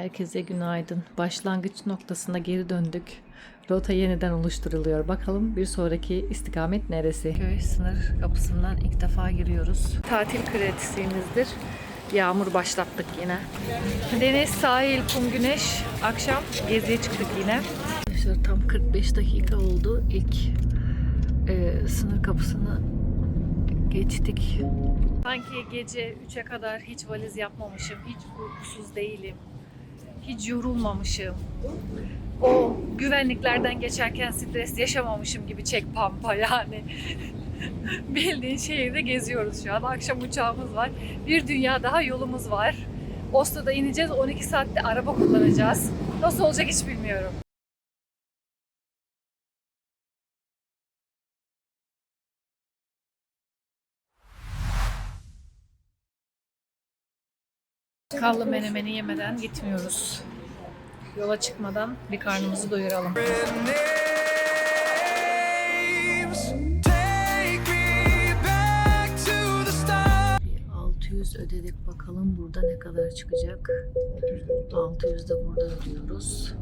Herkese günaydın. Başlangıç noktasına geri döndük. Rota yeniden oluşturuluyor. Bakalım bir sonraki istikamet neresi? Köy sınır kapısından ilk defa giriyoruz. Tatil kredisimizdir. Yağmur başlattık yine. Deniz, sahil, kum, güneş. Akşam geziye çıktık yine. Arkadaşlar tam 45 dakika oldu. İlk sınır kapısını geçtik. Sanki gece 3'e kadar hiç valiz yapmamışım. Hiç uykusuz değilim. Hiç yorulmamışım. O güvenliklerden geçerken stres yaşamamışım gibi çek pampa yani. Bildiğin şehirde geziyoruz şu an. Akşam uçağımız var. Bir dünya daha yolumuz var. Oslo'da ineceğiz. 12 saatte araba kullanacağız. Nasıl olacak hiç bilmiyorum. Kallı menemeni yemeden gitmiyoruz. Yola çıkmadan bir karnımızı doyuralım. 600 ödedik. Bakalım burada ne kadar çıkacak. 600 de burada ödüyoruz.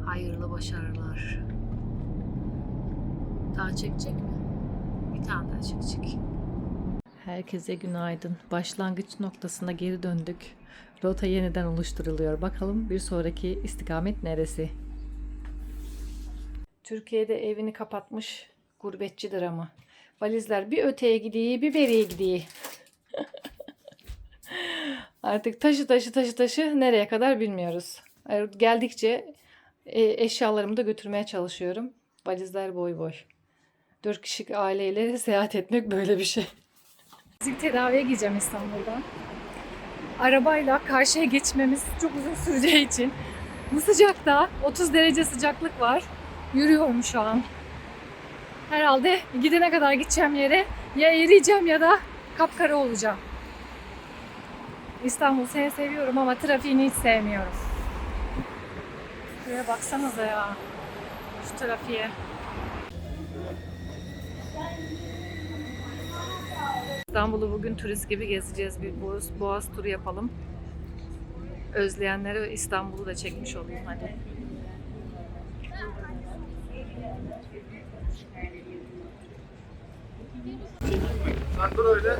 Hayırlı başarılar. Daha çekecek mi? Bir tane daha çekecek. Herkese günaydın. Başlangıç noktasına geri döndük. Rota yeniden oluşturuluyor. Bakalım bir sonraki istikamet neresi? Türkiye'de evini kapatmış gurbetçi dramı. Valizler bir öteye gidiyor, bir beriye gidiyor. Artık taşı nereye kadar bilmiyoruz. Geldikçe eşyalarımı da götürmeye çalışıyorum. Valizler boy boy. 4 kişilik aileyle seyahat etmek böyle bir şey. Fizik tedaviye gideceğim İstanbul'dan. Arabayla karşıya geçmemiz çok uzun süreceği için bu sıcakta 30 derece sıcaklık var. Yürüyorum şu an. Herhalde gidene kadar gideceğim yere ya eriyeceğim ya da kapkara olacağım. İstanbul seni seviyorum ama trafiğini hiç sevmiyorum. Şuraya baksanıza ya. Şu trafiğe. İstanbul'u bugün turist gibi gezeceğiz. Bir boğaz turu yapalım. Özleyenlere İstanbul'u da çekmiş olayım hadi. Sen dur öyle.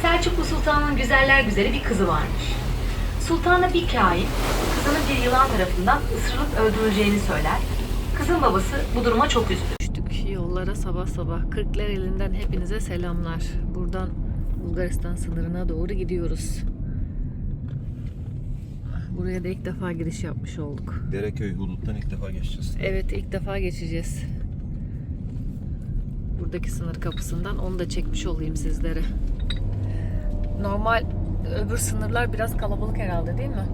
Selçuklu Sultan'ın güzeller güzeli bir kızı varmış. Sultan'a bir kahin, kızının bir yılan tarafından ısırılıp öldürüleceğini söyler. Kızın babası bu duruma çok üzülür. Düştük yollara sabah sabah. Kırklareli'nden hepinize selamlar. Buradan Bulgaristan sınırına doğru gidiyoruz. Buraya da ilk defa giriş yapmış olduk. Dereköy huduttan ilk defa geçeceğiz. Evet, ilk defa geçeceğiz. Buradaki sınır kapısından onu da çekmiş olayım sizlere. Normal öbür sınırlar biraz kalabalık herhalde değil mi?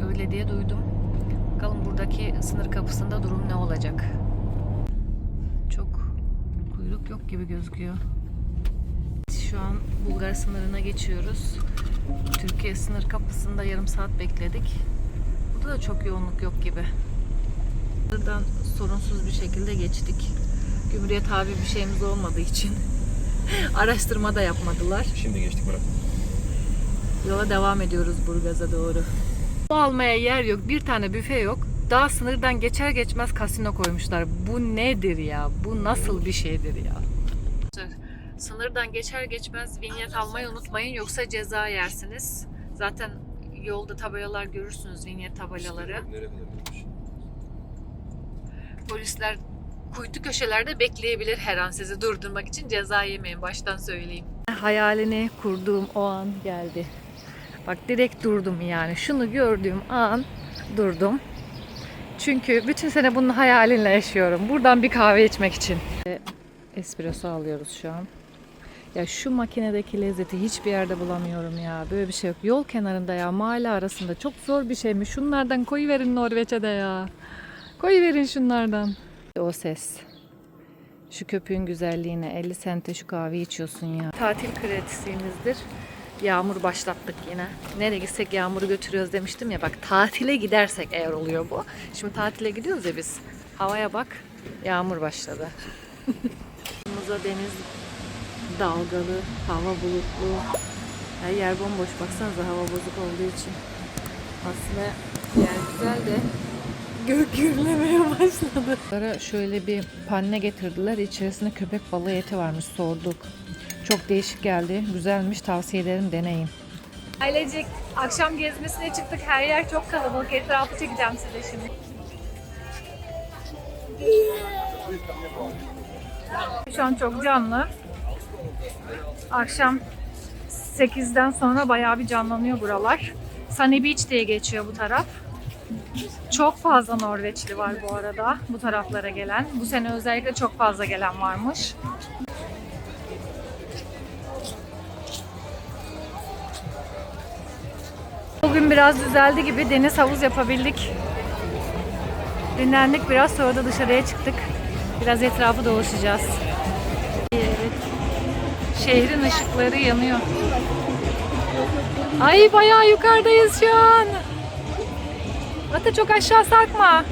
Öyle diye duydum. Bakalım buradaki sınır kapısında durum ne olacak? Çok kuyruk yok gibi gözüküyor. Şu an Bulgar sınırına geçiyoruz. Türkiye sınır kapısında yarım saat bekledik. Burada da çok yoğunluk yok gibi. Buradan sorunsuz bir şekilde geçtik. Gümrüğe tabi bir şeyimiz olmadığı için araştırma da yapmadılar. Şimdi geçtik bırak. Yola devam ediyoruz Burgaz'a doğru. Su almaya yer yok, bir tane büfe yok. Daha sınırdan geçer geçmez kasino koymuşlar. Bu nedir ya? Bu nasıl bir şeydir ya? Sınırdan geçer geçmez vinyet almayı unutmayın yoksa ceza yersiniz. Zaten yolda tabelalar görürsünüz, vinyet tabelaları. Nereye kadar gitmiş? Polisler kuytu köşelerde bekleyebilir her an sizi durdurmak için, ceza yemeyin, baştan söyleyeyim. Hayalini kurduğum o an geldi. Bak direkt durdum yani. Şunu gördüğüm an durdum. Çünkü bütün sene bunun hayalinle yaşıyorum. Buradan bir kahve içmek için. Espresso alıyoruz şu an. Ya şu makinedeki lezzeti hiçbir yerde bulamıyorum ya. Böyle bir şey yok. Yol kenarında ya, mahalle arasında. Çok zor bir şey mi? Şunlardan koyuverin Norveç'e de ya. Koyuverin şunlardan. O ses. Şu köpüğün güzelliğine 50 sente şu kahve içiyorsun ya. Tatil kredisimizdir. Yağmur başlattık yine. Nereye gitsek yağmuru götürüyoruz demiştim ya. Bak tatile gidersek eğer oluyor bu. Şimdi tatile gidiyoruz ya biz. Havaya bak. Yağmur başladı. Muza deniz dalgalı, hava bulutlu. Her yer bomboş. Baksanıza hava bozuk olduğu için. Aslında yer güzel de gök gürlemeye başladı. Sonra şöyle bir panne getirdiler. İçerisinde köpek balığı eti varmış. Sorduk. Çok değişik geldi. Güzelmiş. Tavsiye ederim. Deneyin. Ailecek akşam gezmesine çıktık. Her yer çok kalabalık. Etrafı çekeceğim size şimdi. Şu an çok canlı. Akşam 8'den sonra bayağı bir canlanıyor buralar. Sunny Beach diye geçiyor bu taraf. Çok fazla Norveçli var bu arada bu taraflara gelen. Bu sene özellikle çok fazla gelen varmış. Bugün biraz düzeldi gibi, deniz havuz yapabildik. Dinlendik biraz, sonra da dışarıya çıktık. Biraz etrafı dolaşacağız. Evet. Şehrin ışıkları yanıyor. Ay bayağı yukarıdayız şu an. Hatta çok aşağı sarkma.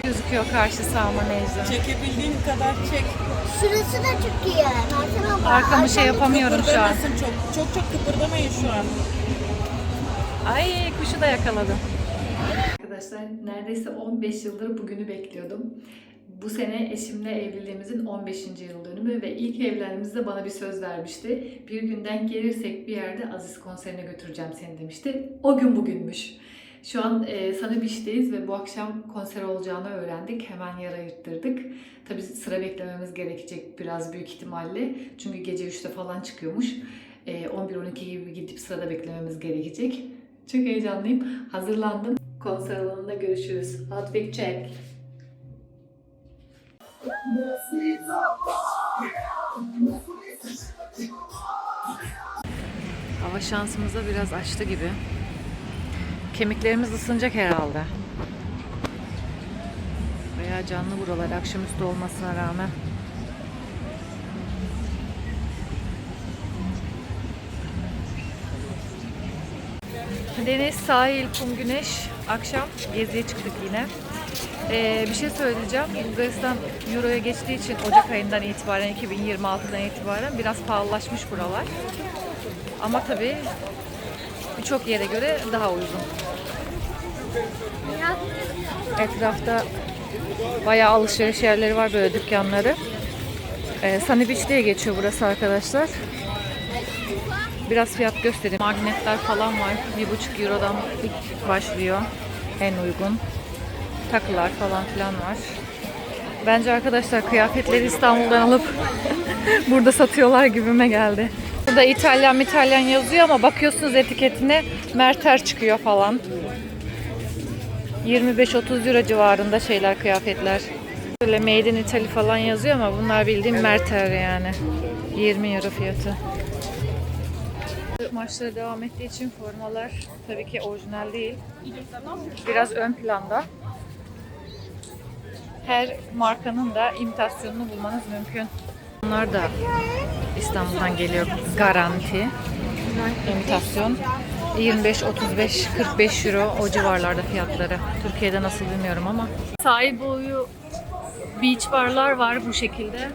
Gözüküyor karşısı ama Necla. Çekebildiğin kadar çek. Şurası da çok iyi. Baksana, Arkamı şey yapamıyorum şu an. Kıpırdamasın çok kıpırdamayın şu an. Ay kuşu da yakaladım. Arkadaşlar neredeyse 15 yıldır bugünü bekliyordum. Bu sene eşimle evliliğimizin 15. yıl dönümü ve ilk evlendiğimizde bana bir söz vermişti. Bir günden gelirsek bir yerde Aziz konserine götüreceğim seni demişti. O gün bugünmüş. Şu an Sunny Beach'teyiz ve bu akşam konser olacağını öğrendik. Hemen yer ayırttırdık. Tabii sıra beklememiz gerekecek biraz büyük ihtimalle. Çünkü gece 3'te falan çıkıyormuş. 11-12 gibi gidip sırada beklememiz gerekecek. Çok heyecanlıyım. Hazırlandım. Konser alanında görüşürüz. Outfit check. Hava şansımıza biraz açtı gibi. Kemiklerimiz ısınacak herhalde. Bayağı canlı buralar akşamüstü olmasına rağmen. Deniz, sahil, kum, güneş. Akşam geziye çıktık yine. Bir şey söyleyeceğim. Bulgaristan Euro'ya geçtiği için Ocak ayından itibaren, 2026'dan itibaren biraz pahalılaşmış buralar. Ama tabii birçok yere göre daha uygun. Etrafta bayağı alışveriş yerleri var, böyle dükkanları. Sunny Beach diye geçiyor burası arkadaşlar. Biraz fiyat göstereyim. Magnetler falan var. 1,5 Euro'dan başlıyor. En uygun. Takılar falan filan var. Bence arkadaşlar kıyafetleri İstanbul'dan alıp burada satıyorlar gibime geldi. Burada İtalyan yazıyor ama bakıyorsunuz etiketine Merter çıkıyor falan. 25-30 euro civarında şeyler, kıyafetler. Böyle Made in Italy falan yazıyor ama bunlar bildiğim Merter yani. 20 euro fiyatı. Maçlara devam ettiği için formalar tabii ki orijinal değil. Biraz ön planda. Her markanın da imitasyonunu bulmanız mümkün. Bunlar da İstanbul'dan geliyor, garanti. İmitasyon. 25, 35, 45 euro o civarlarda fiyatları. Türkiye'de nasıl bilmiyorum ama. Sahil boyu beach barlar var bu şekilde.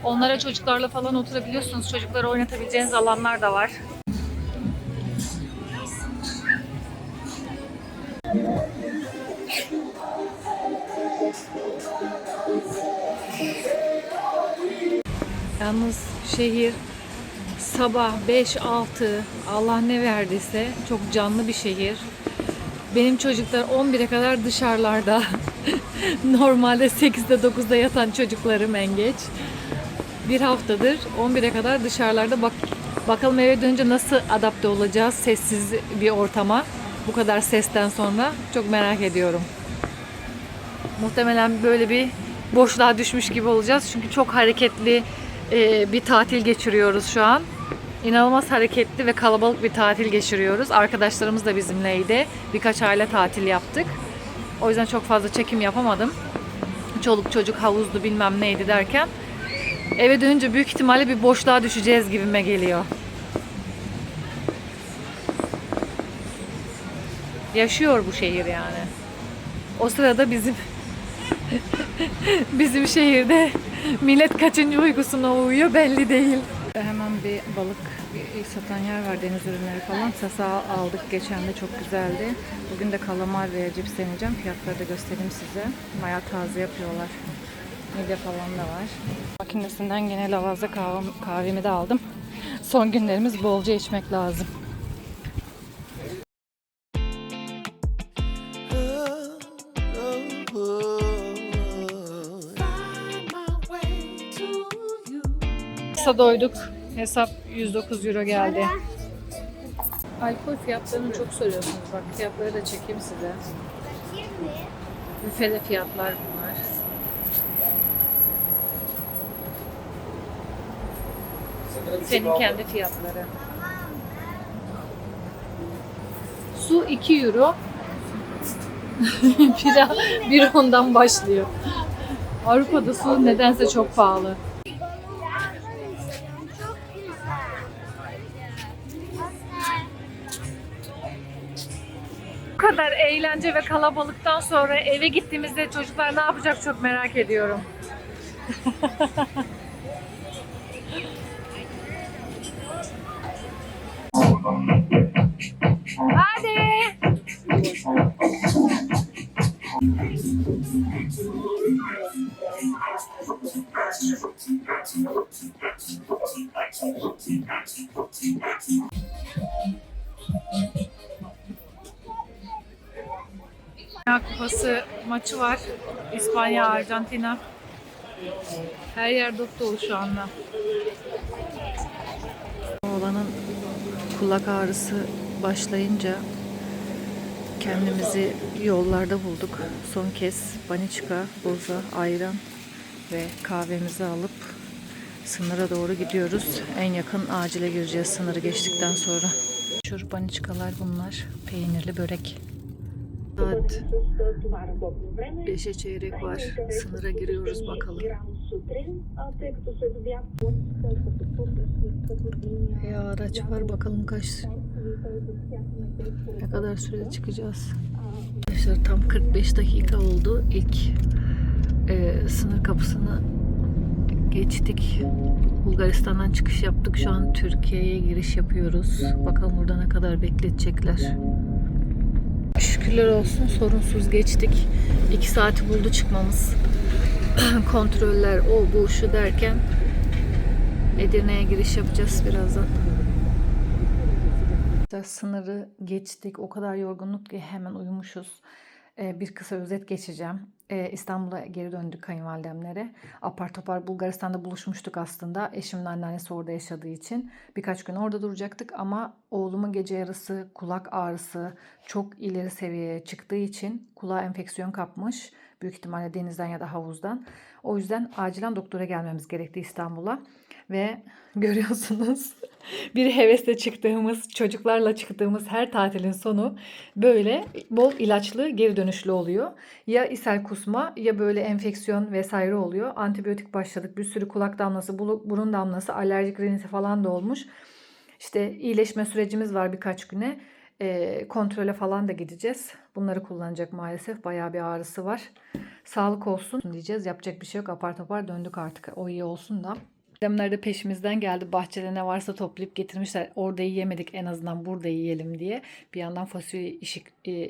Onlara çocuklarla falan oturabiliyorsunuz. Çocukları oynatabileceğiniz alanlar da var. Yalnız şehir sabah 5-6, Allah ne verdiyse, çok canlı bir şehir. Benim çocuklar 11'e kadar dışarılarda. Normalde 8'de 9'da yatan çocuklarım en geç. Bir haftadır 11'e kadar dışarılarda. Bak Bakalım eve dönünce nasıl adapte olacağız sessiz bir ortama. Bu kadar sesten sonra çok merak ediyorum. Muhtemelen böyle bir boşluğa düşmüş gibi olacağız. Çünkü çok hareketli bir tatil geçiriyoruz şu an. İnanılmaz hareketli ve kalabalık bir tatil geçiriyoruz. Arkadaşlarımız da bizimleydi. Birkaç aile tatil yaptık. O yüzden çok fazla çekim yapamadım. Çoluk çocuk havuzlu bilmem neydi derken. Eve dönünce büyük ihtimalle bir boşluğa düşeceğiz gibime geliyor. Yaşıyor bu şehir yani. O sırada bizim şehirde millet kaçıncı uykusuna uyuyor belli değil. Hemen bir balık satan yer var, deniz ürünleri falan. Sasa aldık geçen de, çok güzeldi. Bugün de kalamar ve cips deneyeceğim. Fiyatları da göstereyim size. Bayağı taze yapıyorlar. Midye falan da var. Makinesinden gene lavazza kahvemi de aldım. Son günlerimiz bolca içmek lazım. Kısa doyduk. Hesap 109 euro geldi. Alkol fiyatlarını çok soruyorsunuz. Bak fiyatları da çekeyim size. Büfede fiyatlar bunlar. Senin kendi fiyatları. Su 2 euro. bir ondan başlıyor. Avrupa'da su nedense çok pahalı. Bu kadar eğlence ve kalabalıktan sonra eve gittiğimizde çocuklar ne yapacak çok merak ediyorum. Hadi. Dünya Kupası maçı var. İspanya, Arjantina. Her yer dop dolu şu anda. Oğlanın kulak ağrısı başlayınca kendimizi yollarda bulduk. Son kez baniçka, boza, ayran ve kahvemizi alıp sınıra doğru gidiyoruz. En yakın acile gireceğiz sınırı geçtikten sonra. Şu baniçkalar bunlar. Peynirli börek. Saat 5'e çeyrek var. Sınıra giriyoruz bakalım. Ya araç var, bakalım ne kadar sürede çıkacağız. Arkadaşlar tam 45 dakika oldu. İlk sınır kapısını geçtik. Bulgaristan'dan çıkış yaptık. Şu an Türkiye'ye giriş yapıyoruz. Bakalım burada ne kadar bekletecekler. Şükürler olsun sorunsuz geçtik. 2 saati buldu çıkmamız. Kontroller, o bu şu derken Edirne'ye giriş yapacağız birazdan. Sınırı geçtik. O kadar yorgunluk ki hemen uyumuşuz. Bir kısa özet geçeceğim. İstanbul'a geri döndük kayınvalidemlere. Apar topar Bulgaristan'da buluşmuştuk aslında. Eşimin anneannesi orada yaşadığı için. Birkaç gün orada duracaktık ama oğlumun gece yarısı kulak ağrısı çok ileri seviyeye çıktığı için kulağı enfeksiyon kapmış. Büyük ihtimalle denizden ya da havuzdan. O yüzden acilen doktora gelmemiz gerekti İstanbul'a. Ve görüyorsunuz bir hevesle çıktığımız, çocuklarla çıktığımız her tatilin sonu böyle bol ilaçlı geri dönüşlü oluyor. Ya ishal kusma ya böyle enfeksiyon vesaire oluyor. Antibiyotik başladık. Bir sürü kulak damlası, burun damlası, alerjik riniti falan da olmuş. İşte iyileşme sürecimiz var birkaç güne. Kontrole falan da gideceğiz. Bunları kullanacak maalesef. Bayağı bir ağrısı var. Sağlık olsun diyeceğiz. Yapacak bir şey yok. Apar topar döndük artık. O iyi olsun da. Demler de peşimizden geldi. Bahçede ne varsa toplayıp getirmişler. Orada yiyemedik, en azından burada yiyelim diye. Bir yandan fasulye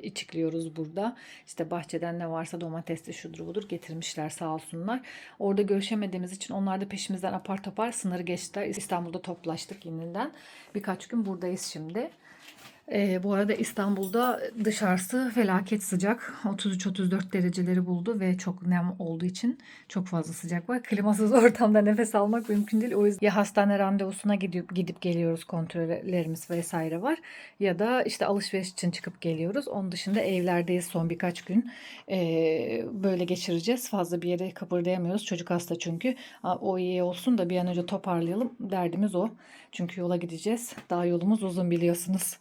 içikliyoruz burada. İşte bahçeden ne varsa domatesli şudur budur getirmişler sağ olsunlar. Orada görüşemediğimiz için onlar da peşimizden apar topar sınırı geçtiler. İstanbul'da toplaştık yeniden. Birkaç gün buradayız şimdi. Bu arada İstanbul'da dışarısı felaket sıcak. 33-34 dereceleri buldu ve çok nem olduğu için çok fazla sıcak var. Klimasız ortamda nefes almak mümkün değil. O yüzden ya hastane randevusuna gidip geliyoruz, kontrollerimiz vesaire var. Ya da işte alışveriş için çıkıp geliyoruz. Onun dışında evlerdeyiz son birkaç gün. Böyle geçireceğiz. Fazla bir yere kıpırdayamıyoruz. Çocuk hasta çünkü. O iyi olsun da bir an önce toparlayalım. Derdimiz o. Çünkü yola gideceğiz. Daha yolumuz uzun biliyorsunuz.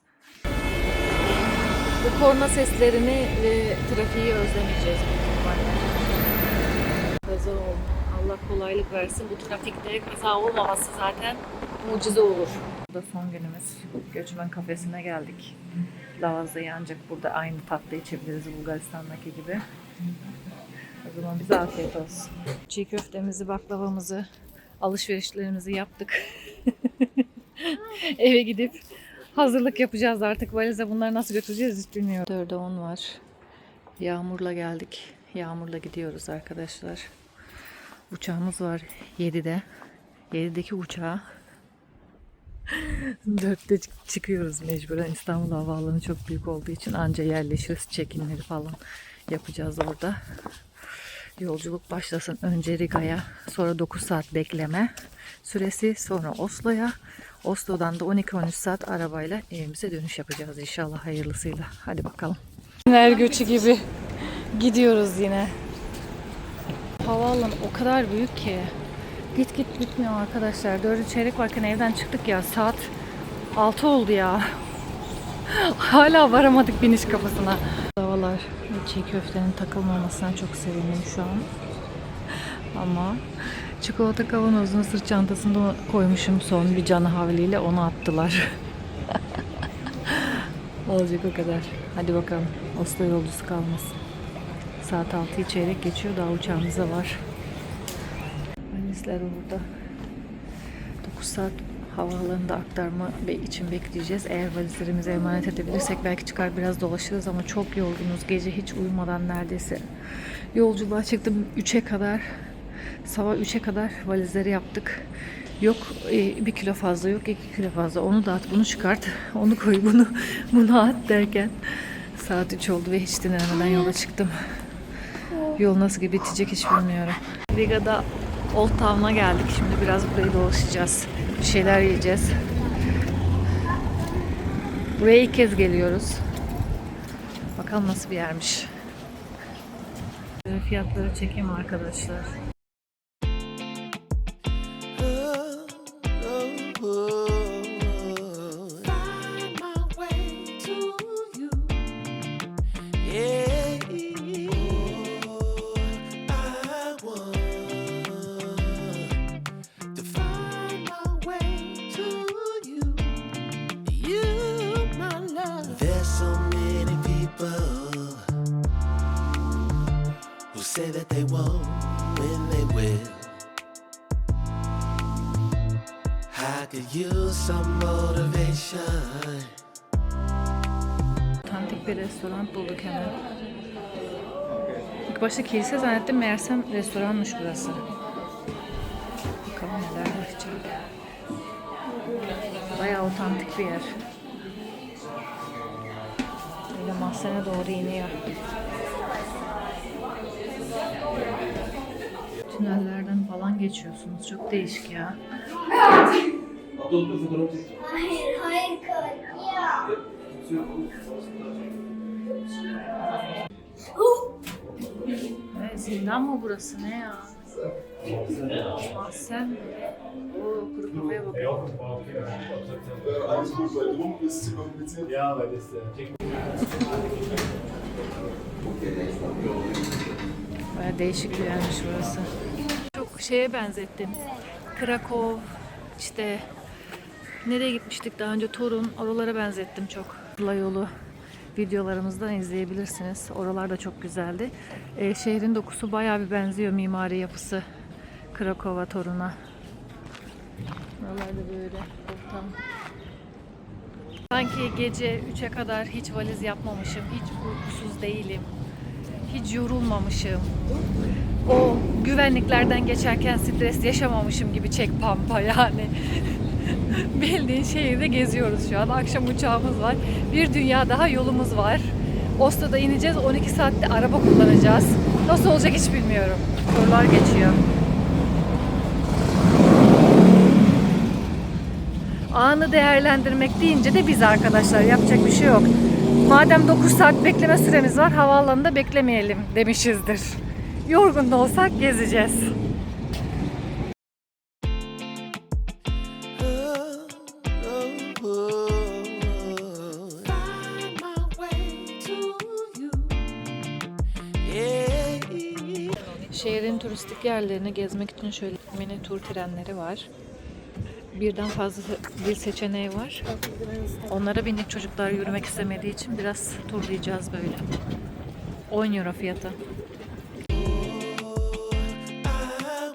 Bu korna seslerini ve trafiği özlemeyeceğiz. Kaza olma. Allah kolaylık versin. Bu trafikte kaza olmaması zaten mucize olur. Bu da son günümüz. Göçmen kafesine geldik. Lavazayı ancak burada aynı tatlı içebiliriz Bulgaristan'daki gibi. O zaman bize afiyet olsun. Çiğ köftemizi, baklavamızı, alışverişlerimizi yaptık. Eve gidip hazırlık yapacağız artık. Valize bunları nasıl götüreceğiz hiç bilmiyorum. 4'e 10 var. Yağmurla geldik. Yağmurla gidiyoruz arkadaşlar. Uçağımız var 7'de. 7'deki uçağa 4'te çıkıyoruz mecburen. İstanbul Havaalanı çok büyük olduğu için anca yerleşiriz. Check-in'leri falan yapacağız orada. Yolculuk başlasın. Önce Riga'ya, sonra 9 saat bekleme süresi, sonra Oslo'ya. Oslo'dan da 12-13 saat arabayla evimize dönüş yapacağız inşallah hayırlısıyla. Hadi bakalım. Her göçü gibi gidiyoruz yine. Havaalanı o kadar büyük ki git bitmiyor arkadaşlar. 4'ü çeyrek varken evden çıktık ya, saat 6 oldu ya. Hala varamadık biniş kapısına. Havalar çiğ köftenin takılmamasına çok sevindim şu an. Ama çikolata kavanozunu sırt çantasında koymuşum, son bir canı havliyle onu attılar. Olacak o kadar. Hadi bakalım. Oslo yolcusu kalmasın. Saat 6'yı çeyrek geçiyor. Daha uçağımız da var. Valizler orada. 9 saat havaalanında aktarma için bekleyeceğiz. Eğer valizlerimizi emanet edebilirsek belki çıkar biraz dolaşırız ama çok yorgunuz. Gece hiç uyumadan neredeyse yolculuğa çıktım 3'e kadar. Sabah 3'e kadar valizleri yaptık. Yok 1 kilo fazla, yok 2 kilo fazla. Onu dağıt, bunu çıkart, onu koy, bunu at derken saat 3 oldu ve hiç dinlemeden yola çıktım. Yol nasıl bitecek hiç bilmiyorum. Riga'da Old Town'a geldik. Şimdi biraz burayı dolaşacağız. Bir şeyler yiyeceğiz. Buraya ilk kez geliyoruz. Bakalım nasıl bir yermiş. Fiyatları çekeyim arkadaşlar. Say that they won't when they will. I could use some motivation. Otantik bir restoran bulduk hemen. İlk başta kilise zannettim, meğersem restoranmış burası. Bakalım neler var içeride. Bayağı otantik bir yer. Böyle mahzene doğru iniyor. Tünellerden falan geçiyorsunuz. Çok değişik ya. Hayır ya. Zindan mı burası, ne ya? Mahzen mi? O kuru kafaya bakın. Baya değişik bir yermiş burası. Çok şeye benzettim. Krakow, işte nereye gitmiştik daha önce, Torun, oralara benzettim çok. Sıla yolu videolarımızdan izleyebilirsiniz. Oralar da çok güzeldi. Şehrin dokusu bayağı bir benziyor, mimari yapısı Krakow'a, Torun'a. Oralar da böyle ortam. Sanki gece 3'e kadar hiç valiz yapmamışım, hiç uykusuz değilim, hiç yorulmamışım. O güvenliklerden geçerken stres yaşamamışım gibi çek pampa yani. Bildiğin şehirde geziyoruz şu an. Akşam uçağımız var. Bir dünya daha yolumuz var. Oslo'da ineceğiz. 12 saatte araba kullanacağız. Nasıl olacak hiç bilmiyorum. Sorular geçiyor. Anı değerlendirmek deyince de biz arkadaşlar. Yapacak bir şey yok. Madem 9 saat bekleme süremiz var, havaalanında beklemeyelim demişizdir. Yorgun da olsak gezeceğiz. Find my way to you. Yeah. Şehrin turistik yerlerini gezmek için şöyle mini tur trenleri var. Birden fazla bir seçeneği var. Onlara bindik, çocuklar yürümek istemediği için biraz turlayacağız böyle. 10 euro fiyatı. I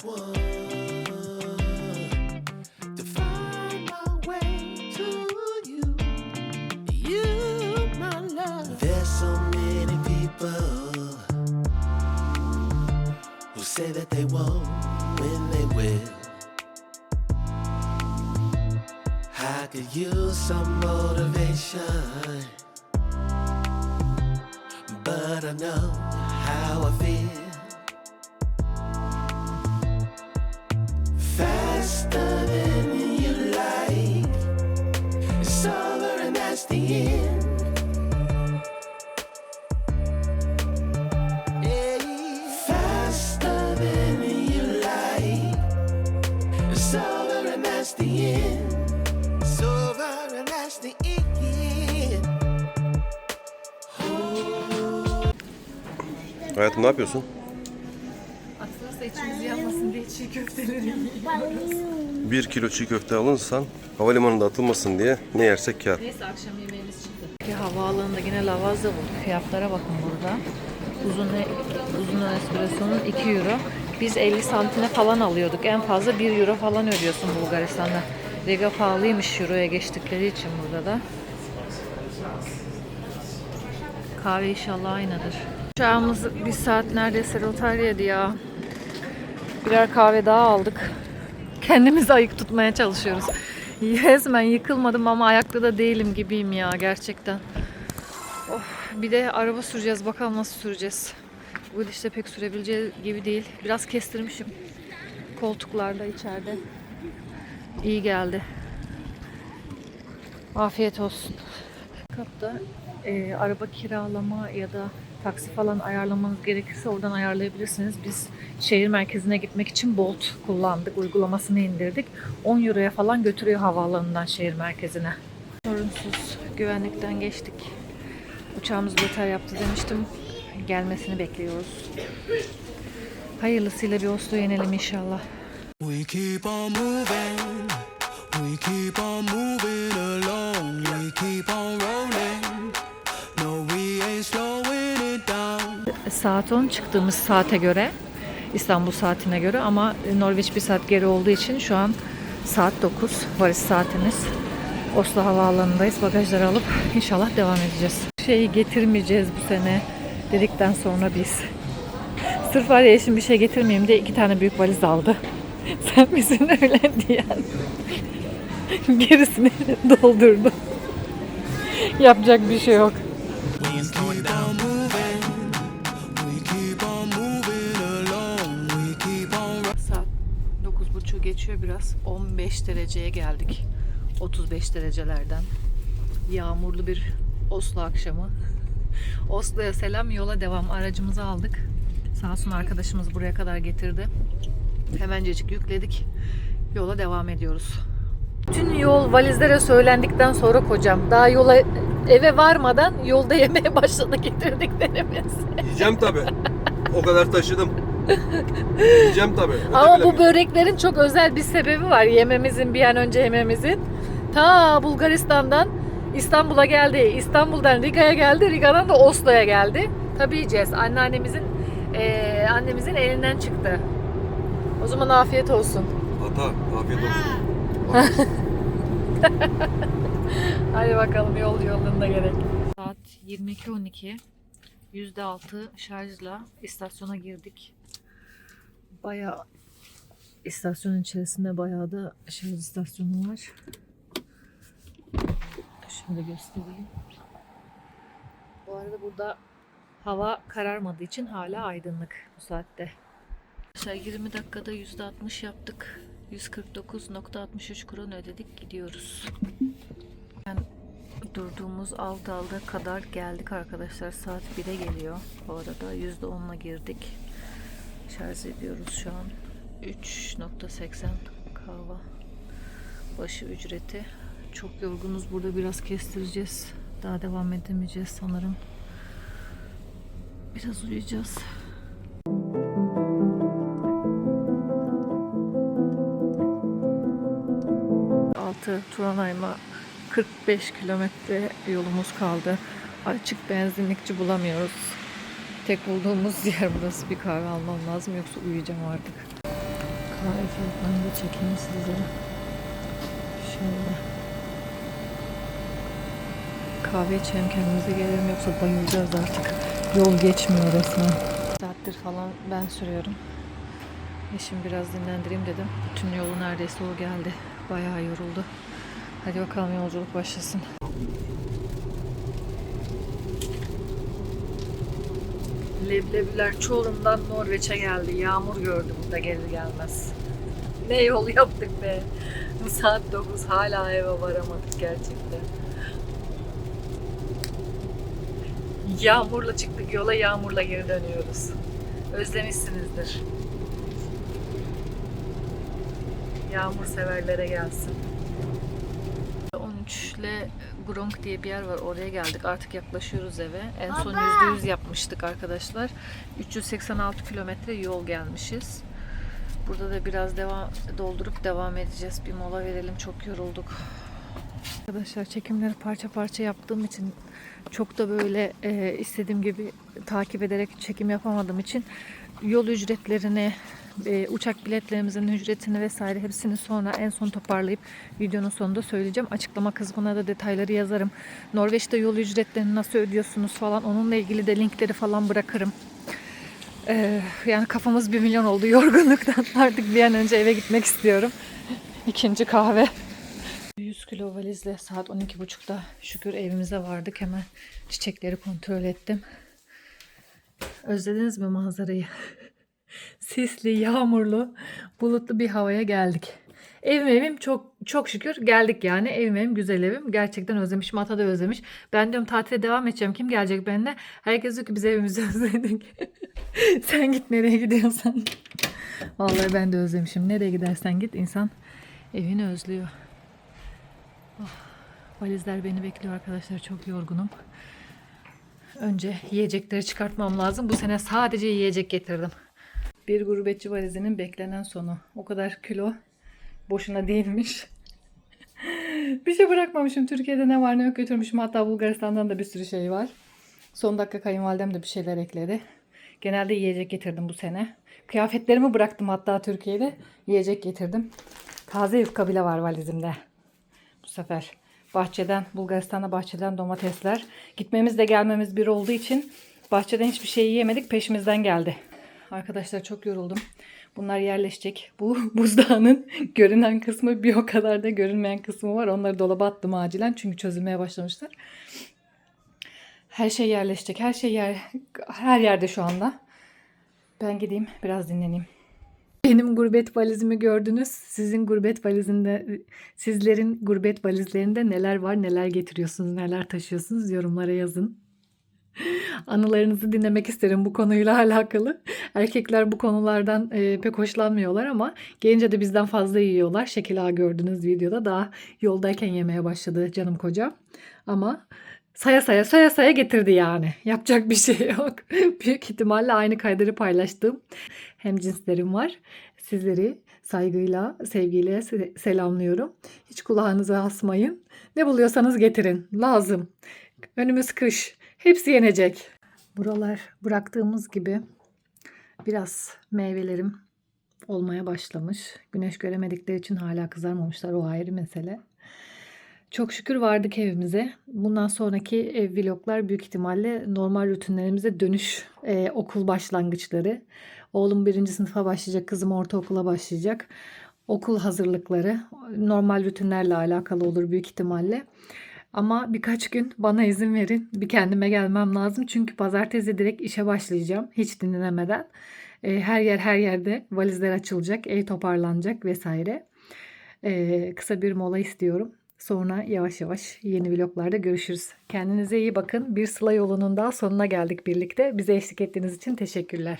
want to find my way to you. You, my love. There's so many people who say that they won't when they will. I could use some motivation, but I know how I feel. Faster than you like, it's over and that's the end. Yeah. Faster than you like, it's over and that's the end. It's over and that's the end. Hayatım ne yapıyorsun? Atılırsa içimiz yanmasın diye çiğ köfteleri yiyoruz. 1 kilo çiğ köfte alınsan havalimanında atılmasın diye ne yersek kâr. Neyse akşam yemeğimiz çıktı. Havaalanında yine lavazza bulduk. Fiyatlara bakın burada. Uzun espressonun 2 euro. Biz 50 santine falan alıyorduk. En fazla 1 euro falan ödüyorsun Bulgaristan'da. Riga pahalıymış euroya geçtikleri için burada da. Kahve inşallah aynıdır. Uçağımız 1 saat neredeyse rotaryaydı ya. Birer kahve daha aldık. Kendimizi ayık tutmaya çalışıyoruz. Resmen yıkılmadım ama ayakta da değilim gibiyim ya gerçekten. Bir de araba süreceğiz. Bakalım nasıl süreceğiz. Bu işte pek sürebileceği gibi değil. Biraz kestirmişim. Koltuklarda içeride. İyi geldi. Afiyet olsun. Kapta araba kiralama ya da taksi falan ayarlamanız gerekirse oradan ayarlayabilirsiniz. Biz şehir merkezine gitmek için Bolt kullandık. Uygulamasını indirdik. 10 euroya falan götürüyor havaalanından şehir merkezine. Sorunsuz güvenlikten geçtik. Uçağımız rötar yaptı demiştim. Gelmesini bekliyoruz. Hayırlısıyla bir Oslo'ya inelim inşallah. We keep on moving, we keep on moving along, we keep on rolling. No, we ain't slowing it down. Saat 10 çıktığımız saate göre, İstanbul saatine göre ama Norveç bir saat geri olduğu için şu an saat 9 varış saatimiz. Oslo havaalanındayız. Bagajları alıp inşallah devam edeceğiz. Şeyi getirmeyeceğiz bu sene dedikten sonra biz. Sırf var ya eşim bir şey getirmeyeyim diye 2 tane büyük valiz aldı. Sen misin öyle diyen? Gerisini doldurdu. Yapacak bir şey yok. We keep on moving, we keep on moving along, we keep on Saat 9.30 geçiyor biraz. 15 dereceye geldik. 35 derecelerden. Yağmurlu bir Oslo akşamı. Oslo'ya selam, yola devam. Aracımızı aldık. Sağ olsun arkadaşımız buraya kadar getirdi. Hemencecik yükledik. Yola devam ediyoruz. Bütün yol valizlere söylendikten sonra kocam daha eve varmadan yolda yemeye başladı getirdiklerimiz. Yiyeceğim tabi. O kadar taşıdım. Yiyeceğim tabi. Ama bu böreklerin çok özel bir sebebi var. Yememizin, bir an önce yememizin. Ta Bulgaristan'dan İstanbul'a geldi. İstanbul'dan Riga'ya geldi. Riga'dan da Oslo'ya geldi. Tabii yiyeceğiz. Annemizin elinden çıktı. O zaman afiyet olsun. Ata, afiyet olsun. Hadi bakalım yol yolunda gerek. Saat 22.12. %6 şarjla istasyona girdik. Bayağı istasyonun içerisinde bayağı da şarj istasyonu var. Şöyle göstereyim. Bu arada burada hava kararmadığı için hala aydınlık bu saatte. Arkadaşlar 20 dakikada %60 yaptık. 149.63 kron ödedik, gidiyoruz. Yani durduğumuz Aldal'da kadar geldik arkadaşlar. Saat 1'e geliyor. Bu arada %10'la girdik. Şarj ediyoruz şu an. 3.80 kahve başı ücreti. Çok yorgunuz. Burada biraz kestireceğiz. Daha devam edemeyeceğiz sanırım. Biraz uyuyacağız. Turanheim'a 45 kilometre yolumuz kaldı. Açık benzinlikçi bulamıyoruz. Tek bulduğumuz yer burası. Bir kahve almam lazım yoksa uyuyacağım artık. Kahve fiyatlarını da çekeyim sizlere. Şöyle. Kahve içelim, kendimize gelelim yoksa bayılacağız artık. Yol geçmiyor resmen. Saattir falan ben sürüyorum. Eşim biraz dinlendireyim dedim. Bütün yolu neredeyse o geldi. Bayağı yoruldu. Hadi bakalım yolculuk başlasın. Leblebiler Çorum'dan Norveç'e geldi. Yağmur gördüm burada gelir gelmez. Ne yol yaptık be. Bu saat 9 hala eve varamadık gerçekten. Yağmurla çıktık yola, yağmurla geri dönüyoruz. Özlemişsinizdir. Yağmur severlere gelsin. 13 ile Gronk diye bir yer var. Oraya geldik. Artık yaklaşıyoruz eve. En son %100 yapmıştık arkadaşlar. 386 kilometre yol gelmişiz. Burada da biraz doldurup devam edeceğiz. Bir mola verelim. Çok yorulduk. Arkadaşlar çekimleri parça parça yaptığım için çok da böyle istediğim gibi takip ederek çekim yapamadığım için yol ücretlerini, uçak biletlerimizin ücretini vesaire hepsini sonra en son toparlayıp videonun sonunda söyleyeceğim. Açıklama kısmına da detayları yazarım. Norveç'te yol ücretlerini nasıl ödüyorsunuz falan, onunla ilgili de linkleri falan bırakırım. Yani kafamız 1 milyon oldu yorgunluktan. Artık bir an önce eve gitmek istiyorum. İkinci kahve. 100 kilo valizle saat 12.30'da şükür evimize vardık. Hemen çiçekleri kontrol ettim. Özlediniz mi manzarayı? Sisli, yağmurlu, bulutlu bir havaya geldik. Evim çok şükür geldik yani. Evim güzel evim. Gerçekten özlemişim. Ata da özlemiş. Ben diyorum tatile devam edeceğim. Kim gelecek benimle? Herkes diyor ki biz evimizi özledik. Sen git nereye gidiyorsan. Vallahi ben de özlemişim. Nereye gidersen git insan evini özlüyor. Oh, valizler beni bekliyor arkadaşlar. Çok yorgunum. Önce yiyecekleri çıkartmam lazım. Bu sene sadece yiyecek getirdim. Bir gurbetçi valizinin beklenen sonu. O kadar kilo boşuna değilmiş. Bir şey bırakmamışım. Türkiye'de ne var ne yok götürmüşüm. Hatta Bulgaristan'dan da bir sürü şey var. Son dakika kayınvalidem de bir şeyler ekledi. Genelde yiyecek getirdim bu sene. Kıyafetlerimi bıraktım hatta Türkiye'de. Yiyecek getirdim. Taze yufka bile var valizimde. Bu sefer Bulgaristan'da bahçeden domatesler. Gitmemiz de gelmemiz bir olduğu için bahçeden hiçbir şey yiyemedik. Peşimizden geldi. Arkadaşlar çok yoruldum. Bunlar yerleşecek. Bu buzdağının görünen kısmı, bir o kadar da görünmeyen kısmı var. Onları dolaba attım acilen. Çünkü çözülmeye başlamışlar. Her şey yerleşecek. Her yerde şu anda. Ben gideyim biraz dinleneyim. Benim gurbet valizimi gördünüz. Sizlerin gurbet valizlerinde neler var, neler getiriyorsunuz, neler taşıyorsunuz yorumlara yazın. Anılarınızı dinlemek isterim bu konuyla alakalı. Erkekler bu konulardan pek hoşlanmıyorlar ama gelince de bizden fazla yiyorlar. Şekil ağa gördünüz videoda. Daha yoldayken yemeye başladı canım kocam. Ama saya saya getirdi yani. Yapacak bir şey yok. Büyük ihtimalle aynı kaydırı paylaştığım hemcinslerim var. Sizleri saygıyla, sevgiyle selamlıyorum. Hiç kulağınızı asmayın. Ne buluyorsanız getirin. Lazım. Önümüz kış. Hepsi yenecek. Buralar bıraktığımız gibi biraz meyvelerim olmaya başlamış. Güneş göremedikleri için hala kızarmamışlar. O ayrı mesele. Çok şükür vardık evimize. Bundan sonraki vloglar büyük ihtimalle normal rutinlerimize dönüş okul başlangıçları. Oğlum 1. sınıfa başlayacak, kızım ortaokula başlayacak. Okul hazırlıkları normal rutinlerle alakalı olur büyük ihtimalle. Ama birkaç gün bana izin verin. Bir kendime gelmem lazım. Çünkü pazartesi direkt işe başlayacağım. Hiç dinlenemeden. Her yerde valizler açılacak. Ev toparlanacak vesaire. Kısa bir mola istiyorum. Sonra yavaş yavaş yeni vloglarda görüşürüz. Kendinize iyi bakın. Bir Sıla yolunun daha sonuna geldik birlikte. Bize eşlik ettiğiniz için teşekkürler.